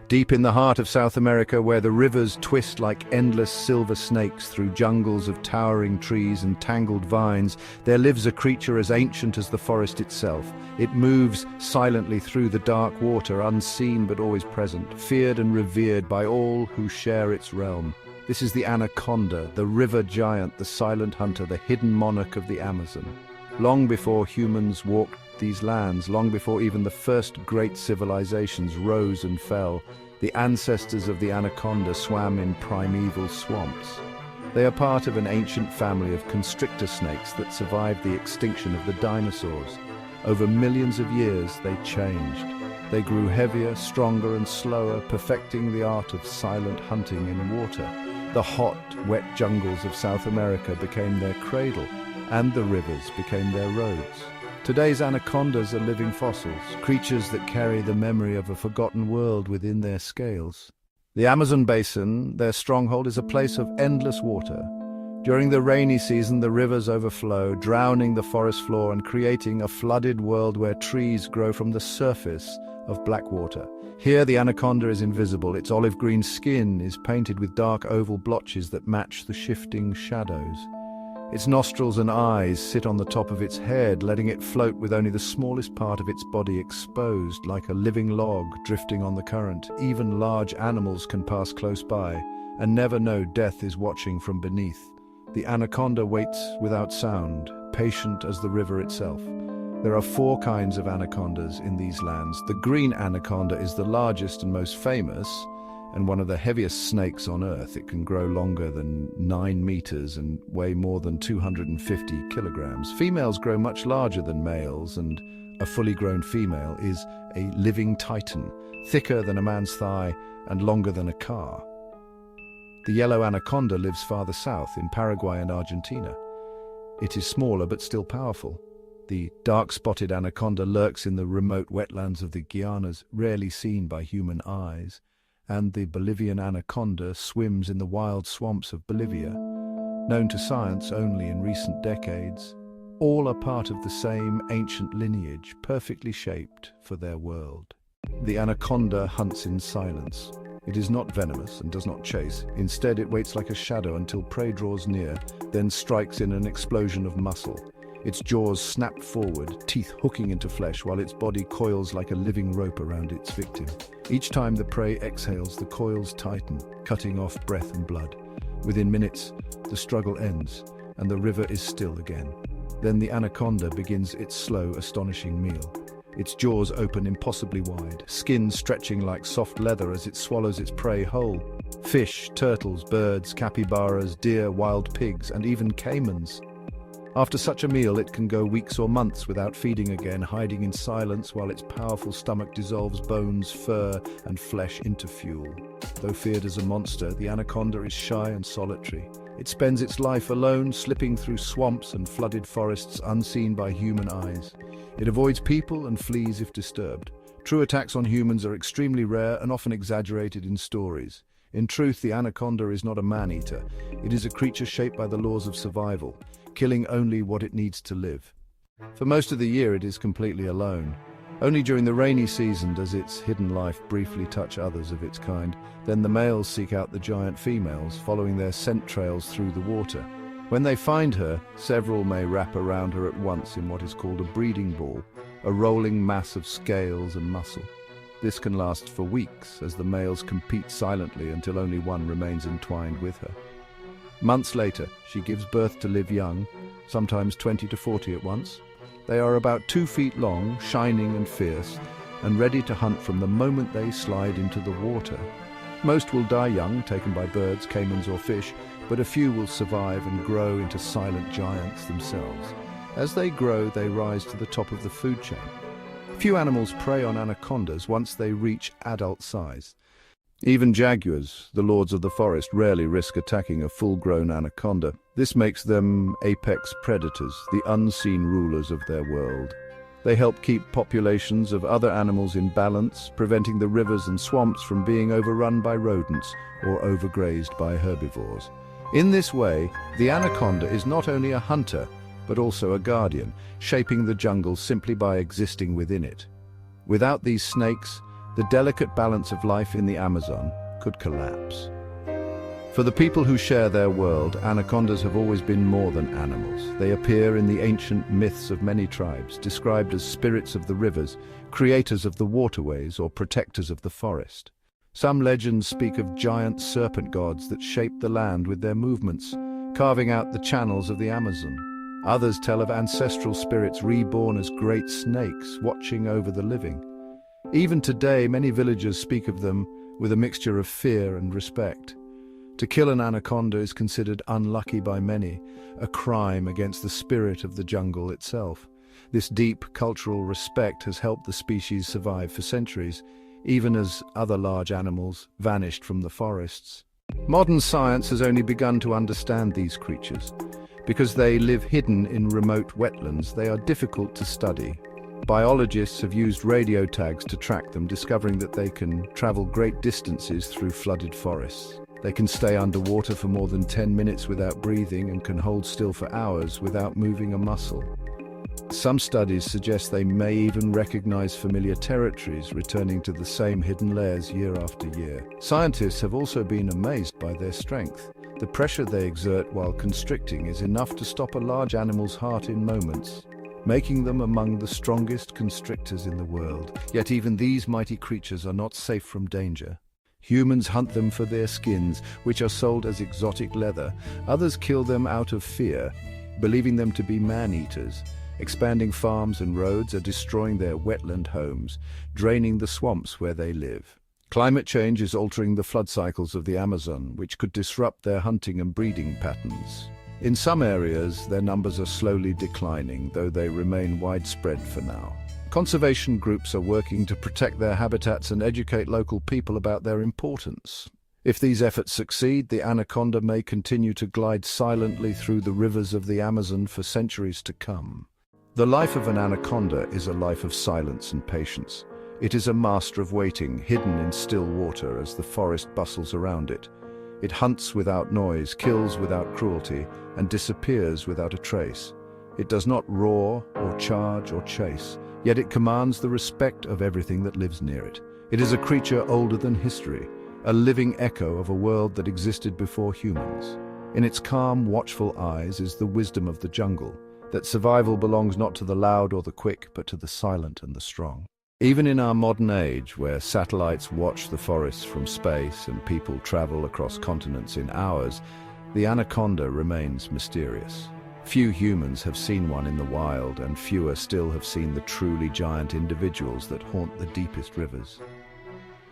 Deep in the heart of South America, where the rivers twist like endless silver snakes through jungles of towering trees and tangled vines, there lives a creature as ancient as the forest itself. It moves silently through the dark water, unseen but always present, feared and revered by all who share its realm. This is the anaconda, the river giant, the silent hunter, the hidden monarch of the Amazon. Long before humans walked these lands, long before even the first great civilizations rose and fell, the ancestors of the anaconda swam in primeval swamps. They are part of an ancient family of constrictor snakes that survived the extinction of the dinosaurs. Over millions of years, they changed. They grew heavier, stronger, and slower, perfecting the art of silent hunting in water. The hot, wet jungles of South America became their cradle, and the rivers became their roads. Today's anacondas are living fossils, creatures that carry the memory of a forgotten world within their scales. The Amazon basin, their stronghold, is a place of endless water. During the rainy season, the rivers overflow, drowning the forest floor and creating a flooded world where trees grow from the surface of black water. Here, the anaconda is invisible. Its olive-green skin is painted with dark oval blotches that match the shifting shadows. Its nostrils and eyes sit on the top of its head, letting it float with only the smallest part of its body exposed, like a living log drifting on the current. Even large animals can pass close by and never know death is watching from beneath. The anaconda waits without sound, patient as the river itself. There are 4 kinds of anacondas in these lands. The green anaconda is the largest and most famous, and one of the heaviest snakes on Earth. It can grow longer than 9 meters and weigh more than 250 kilograms. Females grow much larger than males, and a fully grown female is a living titan, thicker than a man's thigh and longer than a car. The yellow anaconda lives farther south, in Paraguay and Argentina. It is smaller but still powerful. The dark-spotted anaconda lurks in the remote wetlands of the Guianas, rarely seen by human eyes. And the Bolivian anaconda swims in the wild swamps of Bolivia, known to science only in recent decades. All are part of the same ancient lineage, perfectly shaped for their world. The anaconda hunts in silence. It is not venomous and does not chase. Instead, it waits like a shadow until prey draws near, then strikes in an explosion of muscle. Its jaws snap forward, teeth hooking into flesh, while its body coils like a living rope around its victim. Each time the prey exhales, the coils tighten, cutting off breath and blood. Within minutes, the struggle ends, and the river is still again. Then the anaconda begins its slow, astonishing meal. Its jaws open impossibly wide, skin stretching like soft leather as it swallows its prey whole. Fish, turtles, birds, capybaras, deer, wild pigs, and even caimans. After such a meal, it can go weeks or months without feeding again, hiding in silence while its powerful stomach dissolves bones, fur, and flesh into fuel. Though feared as a monster, the anaconda is shy and solitary. It spends its life alone, slipping through swamps and flooded forests unseen by human eyes. It avoids people and flees if disturbed. True attacks on humans are extremely rare and often exaggerated in stories. In truth, the anaconda is not a man-eater. It is a creature shaped by the laws of survival, killing only what it needs to live. For most of the year, it is completely alone. Only during the rainy season does its hidden life briefly touch others of its kind. Then the males seek out the giant females, following their scent trails through the water. When they find her, several may wrap around her at once in what is called a breeding ball, a rolling mass of scales and muscle. This can last for weeks, as the males compete silently until only one remains entwined with her. Months later, she gives birth to live young, sometimes 20 to 40 at once. They are about 2 feet long, shining and fierce, and ready to hunt from the moment they slide into the water. Most will die young, taken by birds, caimans or fish, but a few will survive and grow into silent giants themselves. As they grow, they rise to the top of the food chain. Few animals prey on anacondas once they reach adult size. Even jaguars, the lords of the forest, rarely risk attacking a full-grown anaconda. This makes them apex predators, the unseen rulers of their world. They help keep populations of other animals in balance, preventing the rivers and swamps from being overrun by rodents or overgrazed by herbivores. In this way, the anaconda is not only a hunter, but also a guardian, shaping the jungle simply by existing within it. Without these snakes, the delicate balance of life in the Amazon could collapse. For the people who share their world, anacondas have always been more than animals. They appear in the ancient myths of many tribes, described as spirits of the rivers, creators of the waterways, or protectors of the forest. Some legends speak of giant serpent gods that shape the land with their movements, carving out the channels of the Amazon. Others tell of ancestral spirits reborn as great snakes, watching over the living. Even today, many villagers speak of them with a mixture of fear and respect. To kill an anaconda is considered unlucky by many, a crime against the spirit of the jungle itself. This deep cultural respect has helped the species survive for centuries, even as other large animals vanished from the forests. Modern science has only begun to understand these creatures. Because they live hidden in remote wetlands, they are difficult to study. Biologists have used radio tags to track them, discovering that they can travel great distances through flooded forests. They can stay underwater for more than 10 minutes without breathing and can hold still for hours without moving a muscle. Some studies suggest they may even recognize familiar territories, returning to the same hidden lairs year after year. Scientists have also been amazed by their strength. The pressure they exert while constricting is enough to stop a large animal's heart in moments, making them among the strongest constrictors in the world. Yet even these mighty creatures are not safe from danger. Humans hunt them for their skins, which are sold as exotic leather. Others kill them out of fear, believing them to be man-eaters. Expanding farms and roads are destroying their wetland homes, draining the swamps where they live. Climate change is altering the flood cycles of the Amazon, which could disrupt their hunting and breeding patterns. In some areas, their numbers are slowly declining, though they remain widespread for now. Conservation groups are working to protect their habitats and educate local people about their importance. If these efforts succeed, the anaconda may continue to glide silently through the rivers of the Amazon for centuries to come. The life of an anaconda is a life of silence and patience. It is a master of waiting, hidden in still water as the forest bustles around it. It hunts without noise, kills without cruelty, and disappears without a trace. It does not roar or charge or chase, yet it commands the respect of everything that lives near it. It is a creature older than history, a living echo of a world that existed before humans. In its calm, watchful eyes is the wisdom of the jungle, that survival belongs not to the loud or the quick, but to the silent and the strong. Even in our modern age, where satellites watch the forests from space and people travel across continents in hours, the anaconda remains mysterious. Few humans have seen one in the wild, and fewer still have seen the truly giant individuals that haunt the deepest rivers.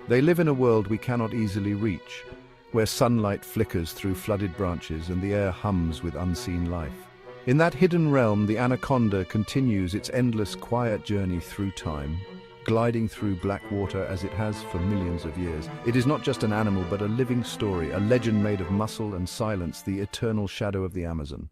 They live in a world we cannot easily reach, where sunlight flickers through flooded branches and the air hums with unseen life. In that hidden realm, the anaconda continues its endless, quiet journey through time, gliding through black water as it has for millions of years. It is not just an animal, but a living story, a legend made of muscle and silence, the eternal shadow of the Amazon.